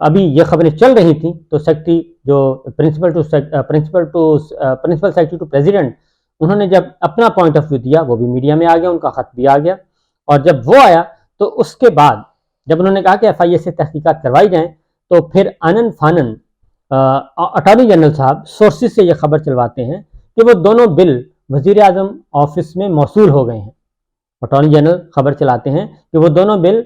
ابھی یہ خبریں چل رہی تھیں تو سیکٹری جو پرنسپل سیکٹری ٹو پریزیڈنٹ، انہوں نے جب اپنا پوائنٹ آف ویو دیا وہ بھی میڈیا میں آ گیا، ان کا خط بھی آ گیا، اور جب وہ آیا تو اس کے بعد جب انہوں نے کہا کہ FIA سے تحقیقات کروائی جائیں تو پھر آنن فانن اٹارنی جنرل صاحب سورسز سے یہ خبر چلواتے ہیں کہ وہ دونوں بل وزیر اعظم آفس میں موصول ہو گئے ہیں۔ اٹارنی جنرل خبر چلاتے ہیں کہ وہ دونوں بل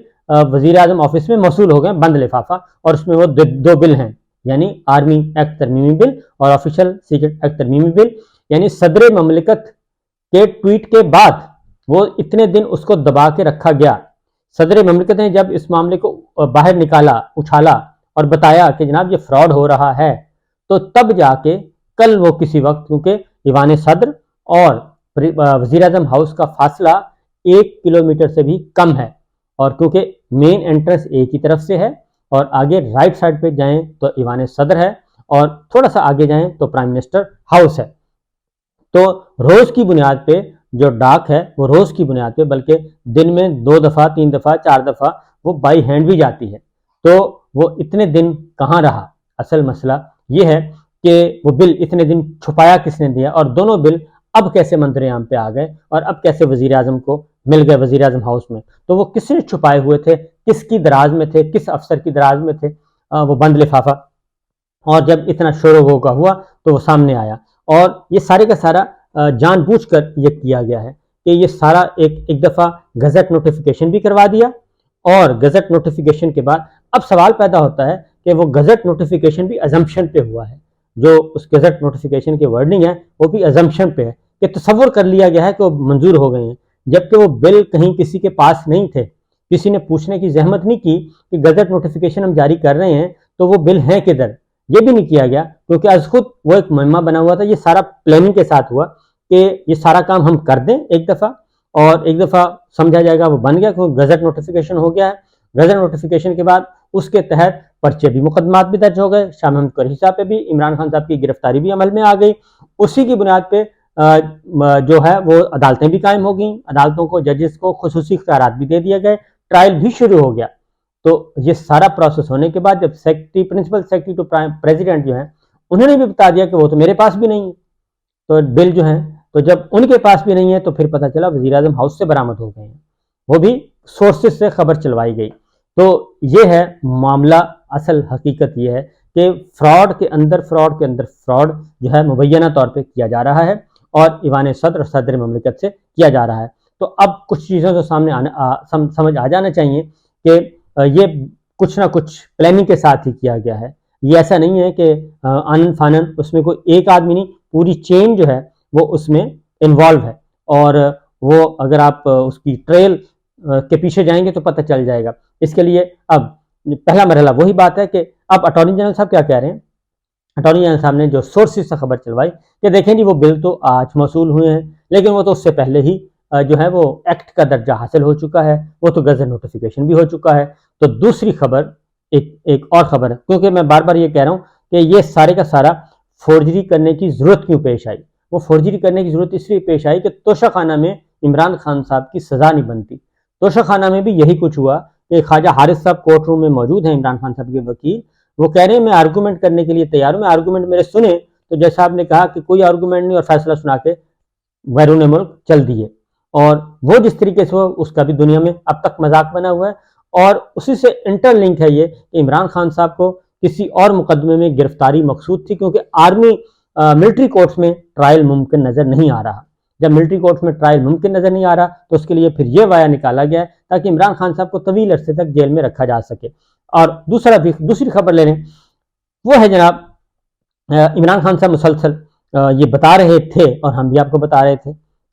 وزیر اعظم آفس میں موصول ہو گئے، بند لفافہ، اور اس میں وہ دو بل ہیں، یعنی آرمی ایکٹ ترمیمی بل اور آفیشل سیکرٹ ایکٹ ترمیمی بل۔ یعنی صدر مملکت کے ٹویٹ کے بعد وہ اتنے دن اس کو دبا کے رکھا گیا، صدر مملکت نے جب اس معاملے کو باہر نکالا، اچھالا اور بتایا کہ جناب یہ فراڈ ہو رہا ہے، تو تب جا کے کل وہ کسی وقت، کیونکہ ایوان صدر اور وزیر اعظم ہاؤس کا فاصلہ 1 کلومیٹر سے بھی کم ہے، اور کیونکہ مین انٹرنس ایک ہی طرف سے ہے، اور آگے رائٹ سائڈ پہ جائیں تو ایوان صدر ہے، اور تھوڑا سا آگے جائیں تو پرائم منسٹر ہاؤس ہے۔ تو روز کی بنیاد پہ جو ڈاک ہے وہ روز کی بنیاد پہ، بلکہ دن میں 2 دفعہ 3 دفعہ 4 دفعہ وہ بائی ہینڈ بھی جاتی ہے، تو وہ اتنے دن کہاں رہا؟ اصل مسئلہ یہ ہے کہ وہ بل اتنے دن چھپایا کس نے دیا، اور دونوں بل اب کیسے منظر عام پہ آ گئے، اور اب کیسے وزیر اعظم کو مل گئے وزیر اعظم ہاؤس میں؟ تو وہ کس نے چھپائے ہوئے تھے، کس کی دراز میں تھے، کس افسر کی دراز میں تھے وہ بند لفافہ؟ اور جب اتنا شور و غوغا ہوا تو وہ سامنے آیا، اور یہ سارے کا سارا جان بوجھ کر یہ کیا گیا ہے کہ یہ سارا ایک دفعہ گزٹ نوٹیفیکیشن بھی کروا دیا، اور گزٹ نوٹیفیکیشن کے بعد اب سوال پیدا ہوتا ہے کہ وہ گزٹ نوٹیفیکیشن بھی ازمپشن پہ ہوا ہے، جو اس گزٹ نوٹیفیکیشن کی ورڈنگ ہے وہ بھی ازمپشن پہ ہے، کہ تصور کر لیا گیا ہے کہ وہ منظور ہو گئے ہیں، جبکہ وہ بل کہیں کسی کے پاس نہیں تھے، کسی نے پوچھنے کی زحمت نہیں کی کہ گزٹ نوٹیفیکیشن ہم جاری کر رہے ہیں تو وہ بل ہیں کدھر، یہ بھی نہیں کیا گیا، کیونکہ از خود وہ ایک مہمہ بنا ہوا تھا، یہ سارا پلاننگ کے ساتھ ہوا کہ یہ سارا کام ہم کر دیں ایک دفعہ، اور ایک دفعہ سمجھا جائے گا وہ بن گیا، کیونکہ گزٹ نوٹیفیکیشن ہو گیا ہے۔ گزٹ نوٹیفیکیشن کے بعد اس کے تحت پرچے بھی، مقدمات بھی درج ہو گئے، شاہ محمود قریشی صاحب پہ بھی، عمران خان صاحب کی گرفتاری بھی عمل میں آ گئی، اسی کی بنیاد پہ جو ہے وہ عدالتیں بھی قائم ہو گئیں، عدالتوں کو، ججز کو خصوصی اختیارات بھی دے دیے گئے، ٹرائل بھی شروع ہو گیا۔ تو یہ سارا پروسیس ہونے کے بعد جب پرنسپل سیکرٹری ٹو پریزیڈنٹ جو ہیں انہوں نے بھی بتا دیا کہ وہ تو میرے پاس بھی نہیں ہے، تو بل جو ہیں، تو جب ان کے پاس بھی نہیں ہے تو پھر پتہ چلا وزیر اعظم ہاؤس سے برآمد ہو گئے ہیں، وہ بھی سورسز سے خبر چلوائی گئی۔ تو یہ ہے معاملہ، اصل حقیقت یہ ہے کہ فراڈ کے اندر فراڈ جو ہے مبینہ طور پہ کیا جا رہا ہے، اور ایوان صدر اور صدر مملکت سے کیا جا رہا ہے۔ تو اب کچھ چیزوں سے سامنے سمجھ آ جانا چاہیے کہ یہ کچھ نہ کچھ پلاننگ کے ساتھ ہی کیا گیا ہے، یہ ایسا نہیں ہے کہ آنن فانن اس میں کوئی ایک آدمی نہیں، پوری چین جو ہے وہ اس میں انوالو ہے، اور وہ اگر آپ اس کی ٹریل کے پیچھے جائیں گے تو پتہ چل جائے گا۔ اس کے لیے اب پہلا مرحلہ وہی بات ہے کہ اب اٹارنی جنرل صاحب کیا کہہ رہے ہیں؟ اٹارنی جنرل صاحب نے جو سورسز سے خبر چلوائی کہ دیکھیں جی وہ بل تو آج موصول ہوئے ہیں، لیکن وہ تو اس سے پہلے ہی جو ہے وہ ایکٹ کا درجہ حاصل ہو چکا ہے، وہ تو گزٹ نوٹیفیکیشن بھی ہو چکا ہے۔ تو دوسری خبر ایک اور خبر ہے، کیونکہ میں بار بار یہ کہہ رہا ہوں کہ یہ سارے کا سارا فورجری کرنے کی ضرورت کیوں پیش آئی؟ وہ فورجری کرنے کی ضرورت اس لیے پیش آئی کہ توشہ خانہ میں عمران خان صاحب کی سزا نہیں بنتی۔ توشہ خانہ میں بھی یہی کچھ ہوا کہ خواجہ حارث صاحب کورٹ روم میں موجود ہیں، عمران خان صاحب کے وکیل، وہ کہہ رہے ہیں میں آرگومنٹ کرنے کے لیے تیار ہوں، میں آرگومنٹ میرے سنیں، تو جج صاحب نے کہا کہ کوئی آرگومنٹ نہیں، اور فیصلہ سنا کے بیرون ملک چل دیے۔ اور وہ جس طریقے سے اس کا بھی دنیا میں اب تک مذاق بنا ہوا ہے، اور اسی سے انٹر لنک ہے یہ کہ عمران خان صاحب کو کسی اور مقدمے میں گرفتاری مقصود تھی، کیونکہ آرمی ملٹری کورٹس میں ٹرائل ممکن نظر نہیں آ رہا۔ جب ملٹری کورٹس میں ٹرائل ممکن نظر نہیں آ رہا تو اس کے لیے پھر یہ وایا نکالا گیا ہے تاکہ عمران خان صاحب کو طویل عرصے تک جیل میں رکھا جا سکے۔ اور دوسری خبر لے لیں، وہ ہے جناب عمران خان صاحب مسلسل یہ بتا رہے تھے، اور ہم بھی آپ کو بتا رہے تھے،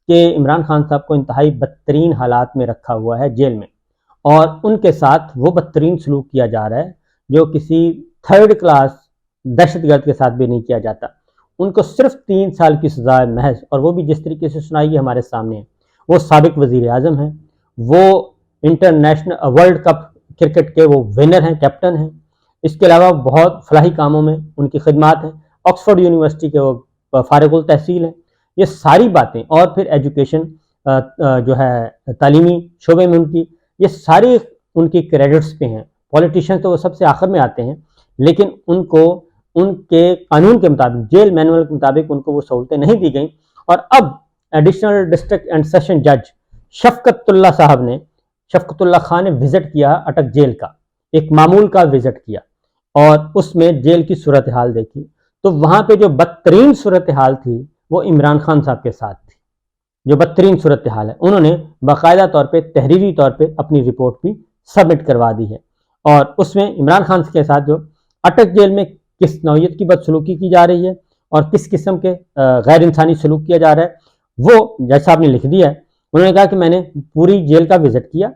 کہ عمران خان صاحب کو انتہائی بدترین حالات میں رکھا ہوا ہے جیل میں، اور ان کے ساتھ وہ بدترین سلوک کیا جا رہا ہے جو کسی 3rd کلاس دہشت گرد کے ساتھ بھی نہیں کیا جاتا۔ ان کو صرف 3 سال کی سزا ہے محض، اور وہ بھی جس طریقے سے سنائی ہے ہمارے سامنے ہے۔ وہ سابق وزیر اعظم ہیں، وہ انٹرنیشنل ورلڈ کپ کرکٹ کے وہ ونر ہیں، کیپٹن ہیں، اس کے علاوہ بہت فلاحی کاموں میں ان کی خدمات ہیں، آکسفورڈ یونیورسٹی کے وہ فارغ التحصیل ہیں۔ یہ ساری باتیں، اور پھر ایجوکیشن جو ہے تعلیمی شعبے میں ان کی، یہ ساری ان کی کریڈٹس پہ ہیں۔ پولیٹیشین تو وہ سب سے آخر میں آتے ہیں، لیکن ان کو ان کے قانون کے مطابق، جیل مینول کے مطابق ان کو وہ سہولتیں نہیں دی گئیں، اور اب ایڈیشنل ڈسٹرکٹ اینڈ سیشن جج شفقت اللہ خان نے وزٹ کیا اٹک جیل کا، ایک معمول کا وزٹ کیا، اور اس میں جیل کی صورتحال دیکھی، تو وہاں پہ جو بدترین صورتحال تھی وہ عمران خان صاحب کے ساتھ تھی، جو بدترین صورتحال ہے۔ انہوں نے باقاعدہ طور پہ تحریری طور پہ اپنی رپورٹ بھی سبمٹ کروا دی ہے، اور اس میں عمران خان کے ساتھ جو اٹک جیل میں کس نوعیت کی بدسلوکی کی جا رہی ہے اور کس قسم کے غیر انسانی سلوک کیا جا رہا ہے، وہ جج صاحب نے لکھ دیا ہے۔ انہوں نے کہا کہ میں نے پوری جیل کا وزٹ کیا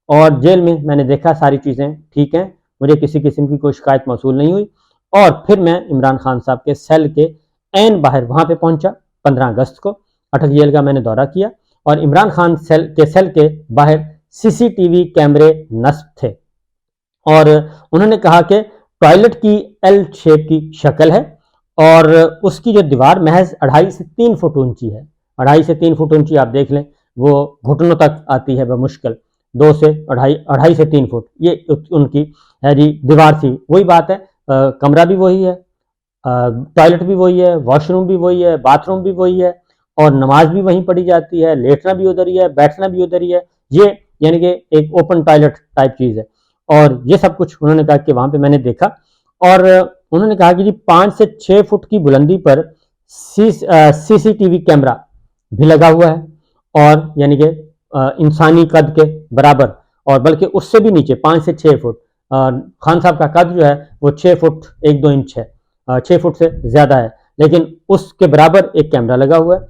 اور جیل میں نے دیکھا ساری چیزیں ٹھیک ہیں، مجھے کسی قسم کی کوئی شکایت موصول نہیں ہوئی، اور پھر میں عمران خان صاحب کے سیل کے عین باہر وہاں پہ پہنچا 15 اگست کو، اٹک جیل کا میں نے دورہ کیا، اور عمران خان سیل کے باہر CCTV کیمرے نصب تھے، اور انہوں نے کہا کہ ٹوائلٹ کی ایل شیپ کی شکل ہے، اور اس کی جو دیوار محض 2.5 سے 3 فٹ اونچی ہے، 2.5 سے 3 فٹ اونچی آپ دیکھ لیں، وہ گھٹنوں تک آتی ہے بمشکل، 2 سے 2.5 سے 3 فٹ یہ ان کی ہے جی دیوار تھی۔ وہی بات ہے، کمرہ بھی وہی ہے، ٹوائلٹ بھی وہی ہے، واش روم بھی وہی ہے، باتھ روم بھی وہی ہے، اور نماز بھی وہیں پڑھی جاتی ہے، لیٹنا بھی ادھر ہی ہے، بیٹھنا بھی ادھر ہی ہے، یہ یعنی کہ ایک اوپن ٹوائلٹ ٹائپ چیز ہے، اور یہ سب کچھ انہوں نے کہا کہ وہاں پہ میں نے دیکھا، اور انہوں نے کہا کہ جی 5 سے 6 فٹ کی بلندی پر CCTV کیمرہ بھی لگا ہوا ہے، اور یعنی کہ انسانی قد کے برابر، اور بلکہ اس سے بھی نیچے 5 سے 6 فٹ، خان صاحب کا قد جو ہے وہ 6 فٹ 1-2 انچ ہے، 6 فٹ سے زیادہ ہے، لیکن اس کے برابر ایک کیمرہ لگا ہوا ہے،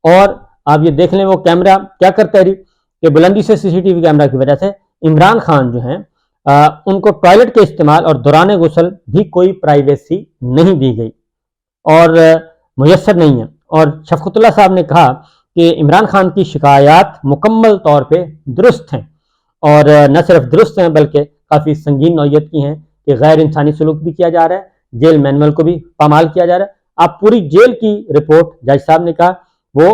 اور آپ یہ دیکھ لیں وہ کیمرہ کیا کرتا ہے کہ بلندی سے CCTV کیمرہ کی وجہ سے عمران خان جو ہیں ان کو ٹوائلٹ کے استعمال اور دوران غسل بھی کوئی پرائیویسی نہیں دی گئی اور میسر نہیں ہے، اور شفقت اللہ صاحب نے کہا کہ عمران خان کی شکایات مکمل طور پہ درست ہیں، اور نہ صرف درست ہیں بلکہ کافی سنگین نوعیت کی ہیں کہ غیر انسانی سلوک بھی کیا جا رہا ہے، جیل مینول کو بھی پامال کیا جا رہا ہے۔ آپ پوری جیل کی رپورٹ، جج صاحب نے کہا وہ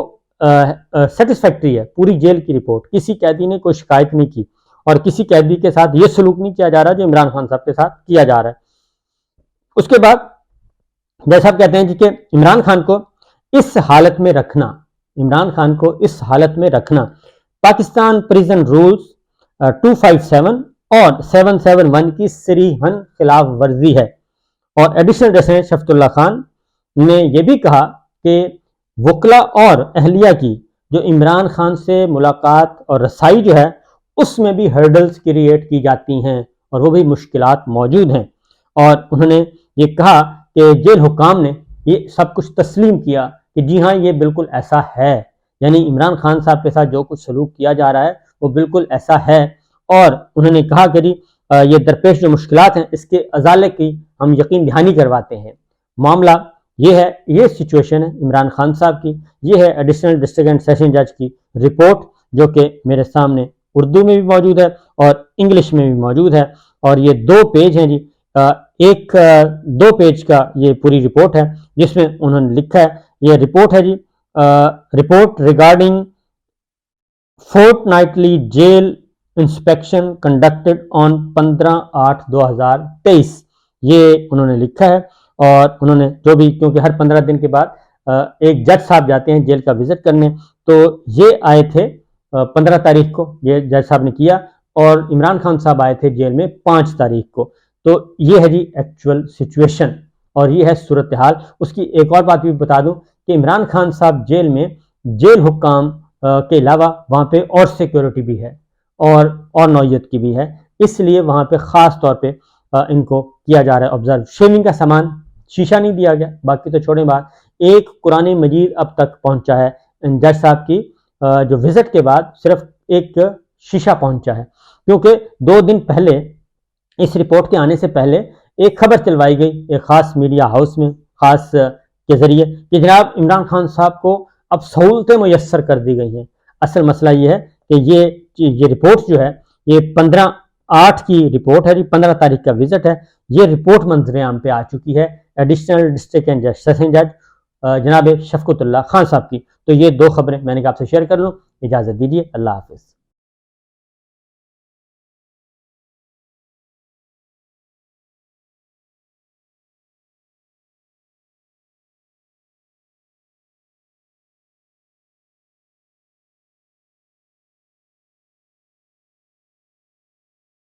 سیٹسفیکٹری ہے، پوری جیل کی رپورٹ، کسی قیدی نے کوئی شکایت نہیں کی، اور کسی قیدی کے ساتھ یہ سلوک نہیں کیا جا رہا جو عمران خان صاحب کے ساتھ کیا جا رہا ہے۔ اس کے بعد جج صاحب کہتے ہیں جی کہ عمران خان کو اس حالت میں رکھنا پاکستان پریزن رولز 257 اور 771 کی صریحاً خلاف ورزی ہے، اور ایڈیشنل جسٹس شفقت اللہ خان نے یہ بھی کہا کہ وکلا اور اہلیہ کی جو عمران خان سے ملاقات اور رسائی جو ہے اس میں بھی ہرڈلز کریٹ کی جاتی ہیں اور وہ بھی مشکلات موجود ہیں، اور انہوں نے یہ کہا کہ جیل حکام نے یہ سب کچھ تسلیم کیا کہ جی ہاں یہ بالکل ایسا ہے، یعنی عمران خان صاحب کے ساتھ جو کچھ سلوک کیا جا رہا ہے وہ بالکل ایسا ہے، اور انہوں نے کہا کہ جی یہ درپیش جو مشکلات ہیں اس کے ازالے کی ہم یقین دہانی کرواتے ہیں۔ معاملہ یہ ہے، یہ سچویشن ہے عمران خان صاحب کی، یہ ہے ایڈیشنل ڈسٹرکٹ اینڈ سیشن جج کی رپورٹ جو کہ میرے سامنے اردو میں بھی موجود ہے اور انگلش میں بھی موجود ہے، اور یہ 2 پیج ہیں جی، 2 پیج کا یہ پوری رپورٹ ہے جس میں انہوں نے لکھا ہے، یہ رپورٹ ہے جی report regarding fortnightly jail inspection conducted on 15/8/2023، یہ انہوں نے لکھا ہے، اور انہوں نے جو بھی کیونکہ ہر 15 دن کے بعد ایک جج صاحب جاتے ہیں جیل کا وزٹ کرنے، تو یہ آئے تھے 15 تاریخ کو یہ جج صاحب نے کیا، اور عمران خان صاحب آئے تھے جیل میں 5 تاریخ کو، تو یہ ہے جی ایکچوئل سچویشن اور یہ ہے صورتحال۔ اس کی ایک اور بات بھی بتا دوں کہ عمران خان صاحب جیل میں جیل حکام کے علاوہ وہاں پہ اور سیکیورٹی بھی ہے اور نوعیت کی بھی ہے، اس لیے وہاں پہ خاص طور پہ ان کو کیا جا رہا ہے آبزرو۔ شیونگ کا سامان شیشہ نہیں دیا گیا، باقی تو چھوڑیں بات، ایک قرآن مجید اب تک پہنچا ہے جج صاحب کی جو وزٹ کے بعد صرف ایک شیشہ پہنچا ہے، کیونکہ 2 دن پہلے اس رپورٹ کے آنے سے پہلے ایک خبر چلوائی گئی ایک خاص میڈیا ہاؤس میں خاص کے ذریعے کہ جناب عمران خان صاحب کو اب سہولتیں میسر کر دی گئی ہیں۔ اصل مسئلہ یہ ہے کہ یہ رپورٹ جو ہے یہ 15/8 کی رپورٹ ہے، 15 تاریخ کا وزٹ ہے، یہ رپورٹ منظر عام پہ آ چکی ہے ایڈیشنل ڈسٹرکٹ اینڈ سیشن جج جناب شفقت اللہ خان صاحب کی۔ تو یہ 2 خبریں میں نے کہا آپ سے شیئر کر لوں، اجازت دیجیے، اللہ حافظ۔